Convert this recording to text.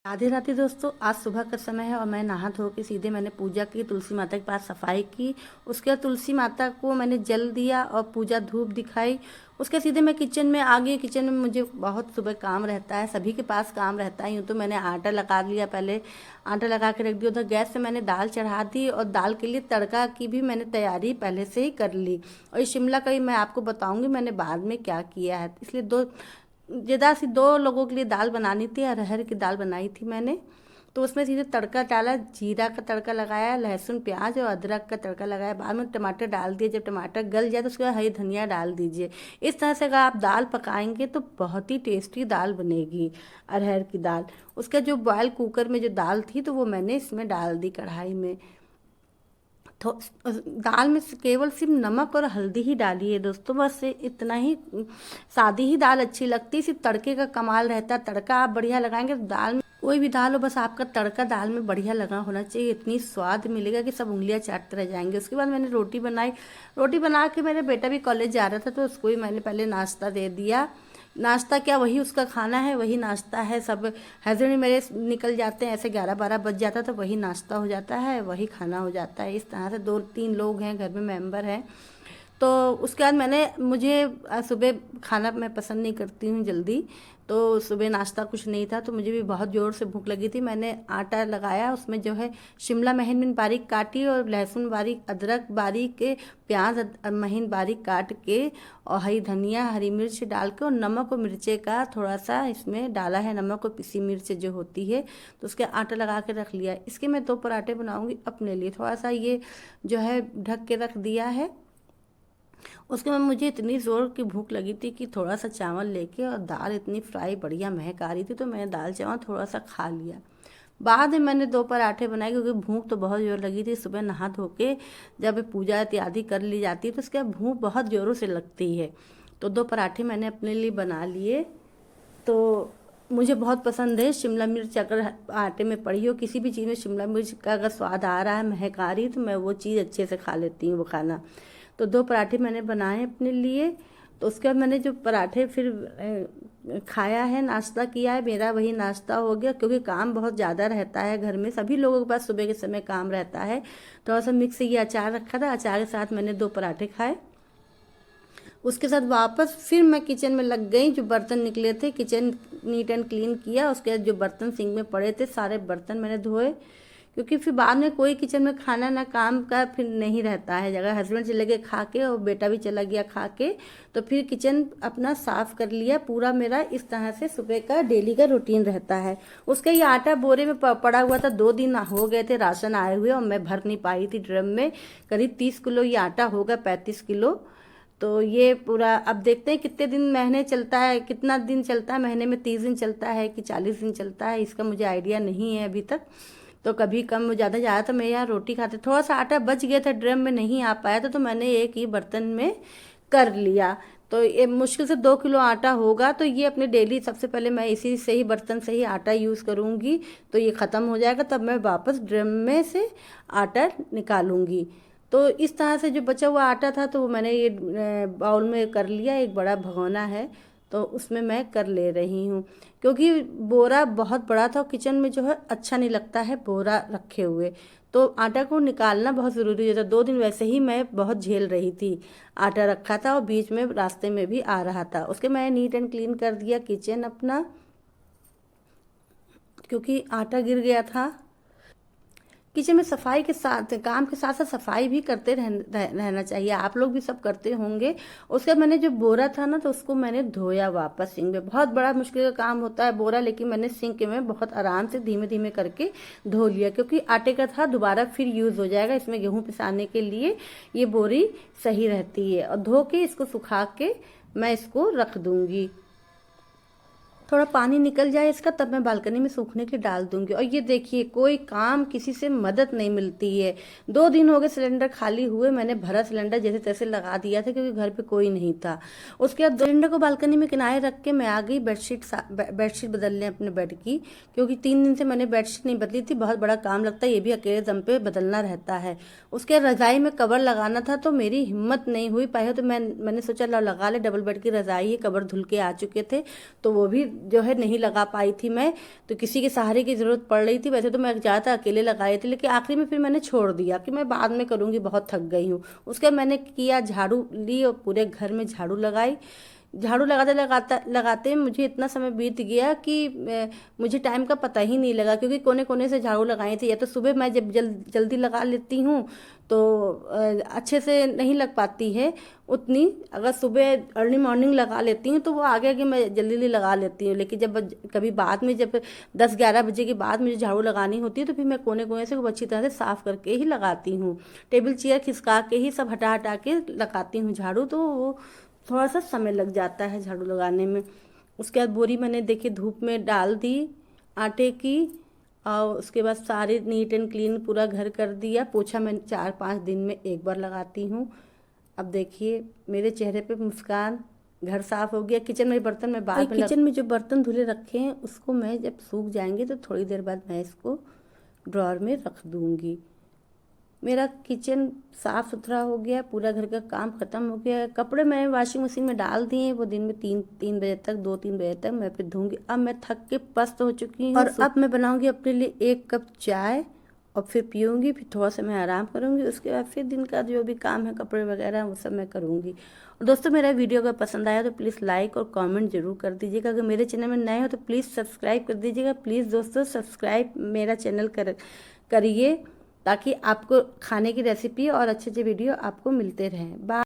राधे राधे दोस्तों, आज सुबह का समय है और मैं नहा धो के सीधे मैंने पूजा की, तुलसी माता के पास सफाई की। उसके बाद तुलसी माता को मैंने जल दिया और पूजा धूप दिखाई। उसके सीधे मैं किचन में आ गई। किचन में मुझे बहुत सुबह काम रहता है, सभी के पास काम रहता है। यूँ तो मैंने आटा लगा लिया, पहले आटा लगा के रख दिया। उधर गैस से मैंने दाल चढ़ा दी और दाल के लिए तड़का की भी मैंने तैयारी पहले से ही कर ली। और ये शिमला का ही मैं आपको बताऊँगी मैंने बाद में क्या किया है, इसलिए ज़्यादा सी 2 लोगों के लिए दाल बनानी थी, अरहर की दाल बनाई थी मैंने। तो उसमें सीधे तड़का डाला, जीरा का तड़का लगाया, लहसुन प्याज और अदरक का तड़का लगाया। बाद में टमाटर डाल दिए। जब टमाटर गल जाए तो उसके बाद हरी धनिया डाल दीजिए। इस तरह से अगर आप दाल पकाएंगे तो बहुत ही टेस्टी दाल बनेगी, अरहर की दाल। उसका जो बॉयल कुकर में जो दाल थी तो वो मैंने इसमें डाल दी कढ़ाई में। तो दाल में केवल सिर्फ नमक और हल्दी ही डाली है दोस्तों, बस इतना ही। सादी ही दाल अच्छी लगती है, सिर्फ तड़के का कमाल रहता है। तड़का आप बढ़िया लगाएंगे तो दाल में, कोई भी दाल हो, बस आपका तड़का दाल में बढ़िया लगा होना चाहिए। इतनी स्वाद मिलेगा कि सब उंगलियां चाटते रह जाएंगे। उसके बाद मैंने रोटी बनाई। रोटी बना के मेरे बेटा भी कॉलेज जा रहा था तो उसको ही मैंने पहले नाश्ता दे दिया। नाश्ता क्या, वही उसका खाना है, वही नाश्ता है। सब हस्बैंड मेरे निकल जाते हैं, ऐसे 11-12 बज जाता तो वही नाश्ता हो जाता है, वही खाना हो जाता है। इस तरह से 2-3 लोग हैं घर में, मेंबर हैं। तो उसके बाद मुझे सुबह खाना मैं पसंद नहीं करती हूँ जल्दी, तो सुबह नाश्ता कुछ नहीं था तो मुझे भी बहुत ज़ोर से भूख लगी थी। मैंने आटा लगाया, उसमें जो है शिमला महीन बारीक काटी और लहसुन बारीक, अदरक बारीक, प्याज महीन बारीक काट के और हरी धनिया, हरी मिर्च डाल के और नमक और मिर्चे का थोड़ा सा इसमें डाला है, नमक और पिसी मिर्च जो होती है, तो उसके आटा लगा के रख लिया। इसके मैं 2 पराठे बनाऊँगी अपने लिए। थोड़ा सा ये जो है ढक के रख दिया है। उसके बाद मुझे इतनी ज़ोर की भूख लगी थी कि थोड़ा सा चावल लेके, और दाल इतनी फ्राई बढ़िया महक आ रही थी तो मैंने दाल चावल थोड़ा सा खा लिया। बाद में मैंने 2 पराठे बनाए क्योंकि भूख तो बहुत ज़ोर लगी थी। सुबह नहा धो के जब पूजा इत्यादि कर ली जाती है तो उसके बाद भूख बहुत ज़ोरों से लगती है। तो 2 पराठे मैंने अपने लिए बना लिए। तो मुझे बहुत पसंद है शिमला मिर्च, अगर आटे में पड़ी हो किसी भी चीज़ में शिमला मिर्च का अगर स्वाद आ रहा है, महक आ रही है, तो मैं वो चीज़ अच्छे से खा लेती हूँ वो खाना। तो 2 पराठे मैंने बनाए अपने लिए। तो उसके बाद मैंने जो पराठे फिर खाया है, नाश्ता किया है, मेरा वही नाश्ता हो गया। क्योंकि काम बहुत ज़्यादा रहता है घर में, सभी लोगों के पास सुबह के समय काम रहता है। थोड़ा सा मिक्स ये अचार रखा था, अचार के साथ मैंने 2 पराठे खाए। उसके साथ वापस फिर मैं किचन में लग गई। जो बर्तन निकले थे, किचन नीट एंड क्लीन किया। उसके बाद जो बर्तन सिंक में पड़े थे सारे बर्तन मैंने धोए, क्योंकि फिर बाद में कोई किचन में खाना ना काम का फिर नहीं रहता है जगह। हस्बैंड चले गए खा के और बेटा भी चला गया खा के, तो फिर किचन अपना साफ कर लिया पूरा। मेरा इस तरह से सुबह का डेली का रूटीन रहता है। उसका ये आटा बोरे में पड़ा हुआ था, 2 दिन हो गए थे राशन आए हुए और मैं भर नहीं पाई थी ड्रम में। करीब 30 किलो ये आटा होगा, 35 किलो। तो ये पूरा अब देखते हैं कितने दिन महीने चलता है, कितना दिन चलता है महीने में, 30 दिन चलता है कि 40 दिन चलता है, इसका मुझे आइडिया नहीं है अभी तक। तो कभी कम ज़्यादा ज़्यादा तो मैं यहाँ रोटी खाते, थोड़ा सा आटा बच गया था ड्रम में, नहीं आ पाया था तो मैंने एक ही बर्तन में कर लिया। तो ये मुश्किल से 2 किलो आटा होगा। तो ये अपने डेली सबसे पहले मैं इसी से ही बर्तन से ही आटा यूज़ करूँगी। तो ये ख़त्म हो जाएगा तब मैं वापस ड्रम में से आटा निकालूंगी। तो इस तरह से जो बचा हुआ आटा था तो वो मैंने ये बाउल में कर लिया। एक बड़ा भगोना है तो उसमें मैं कर ले रही हूँ, क्योंकि बोरा बहुत बड़ा था। किचन में जो है अच्छा नहीं लगता है बोरा रखे हुए, तो आटा को निकालना बहुत ज़रूरी होता है। 2 दिन वैसे ही मैं बहुत झेल रही थी, आटा रखा था और बीच में रास्ते में भी आ रहा था। उसके मैंने नीट एंड क्लीन कर दिया किचन अपना, क्योंकि आटा गिर गया था। किचन में सफाई के साथ, काम के साथ साथ सफाई भी करते रहना चाहिए। आप लोग भी सब करते होंगे। उसके बाद मैंने जो बोरा था ना तो उसको मैंने धोया वापस सिंक में। बहुत बड़ा मुश्किल का काम होता है बोरा, लेकिन मैंने सिंक में बहुत आराम से धीमे धीमे करके धो लिया, क्योंकि आटे का था, दोबारा फिर यूज़ हो जाएगा। इसमें गेहूँ पिसाने के लिए ये बोरी सही रहती है। और धो के इसको सुखा के मैं इसको रख दूँगी। थोड़ा पानी निकल जाए इसका तब मैं बालकनी में सूखने के डाल दूंगी। और ये देखिए, कोई काम किसी से मदद नहीं मिलती है। 2 दिन हो गए सिलेंडर खाली हुए, मैंने भरा सिलेंडर जैसे तैसे लगा दिया था क्योंकि घर पे कोई नहीं था। उसके बाद सिलेंडर को बालकनी में किनारे रख के मैं आ गई बेडशीट बदलने अपने बेड की, क्योंकि 3 दिन से मैंने बेडशीट नहीं बदली थी। बहुत बड़ा काम लगता है, ये भी अकेले दम पे बदलना रहता है। उसके रजाई में कवर लगाना था तो मेरी हिम्मत नहीं हुई। पहले तो मैंने सोचा लो लगा ले, डबल बेड की रजाई है, कवर धुल के आ चुके थे तो वो भी जो है नहीं लगा पाई थी मैं, तो किसी के सहारे की ज़रूरत पड़ रही थी। वैसे तो मैं ज़्यादातर अकेले लगाई थी, लेकिन आखिरी में फिर मैंने छोड़ दिया कि मैं बाद में करूँगी, बहुत थक गई हूँ। उसके बाद मैंने किया, झाड़ू ली और पूरे घर में झाड़ू लगाई। झाड़ू लगाते लगाते मुझे इतना समय बीत गया कि मुझे टाइम का पता ही नहीं लगा, क्योंकि कोने कोने से झाड़ू लगाई थी। या तो सुबह मैं जब जल्दी लगा लेती हूँ तो अच्छे से नहीं लग पाती है उतनी। अगर सुबह अर्ली मॉर्निंग लगा लेती हूँ तो वो आगे आगे मैं जल्दी जल्दी लगा लेती हूँ, लेकिन जब कभी बाद में, जब 10-11 बजे के बाद मुझे झाड़ू लगानी होती है तो फिर मैं कोने कोने से खूब अच्छी तरह से साफ़ करके ही लगाती हूँ। टेबल चेयर खिसका के ही सब हटा हटा के लगाती हूँ झाड़ू, तो वो थोड़ा सा समय लग जाता है झाड़ू लगाने में। उसके बाद बोरी मैंने देखी धूप में डाल दी आटे की, और उसके बाद सारे नीट एंड क्लीन पूरा घर कर दिया। पोछा मैं 4-5 दिन में एक बार लगाती हूँ। अब देखिए मेरे चेहरे पे मुस्कान, घर साफ़ हो गया। किचन में बर्तन मैं बाद में किचन में जो बर्तन धुले रखे हैं उसको मैं जब सूख जाएंगे तो थोड़ी देर बाद मैं इसको ड्रॉअर में रख दूँगी। मेरा किचन साफ़ सुथरा हो गया, पूरा घर का काम ख़त्म हो गया। कपड़े मैंने वॉशिंग मशीन में डाल दिए, वो दिन में 3 बजे तक, 2-3 बजे तक मैं फिर धोऊंगी। अब मैं थक के पस्त हो चुकी हूँ, और अब मैं बनाऊंगी अपने लिए 1 कप चाय और फिर पीऊँगी, फिर थोड़ा सा मैं आराम करूँगी। उसके बाद फिर दिन का जो भी काम है, कपड़े वगैरह, वो सब मैं करूँगी। और दोस्तों, मेरा वीडियो अगर पसंद आया तो प्लीज़ लाइक और कमेंट ज़रूर कर दीजिएगा। अगर मेरे चैनल में नए हो तो प्लीज़ सब्सक्राइब कर दीजिएगा। प्लीज़ दोस्तों सब्सक्राइब मेरा चैनल करिए, ताकि आपको खाने की रेसिपी और अच्छे अच्छे वीडियो आपको मिलते रहें। बाय।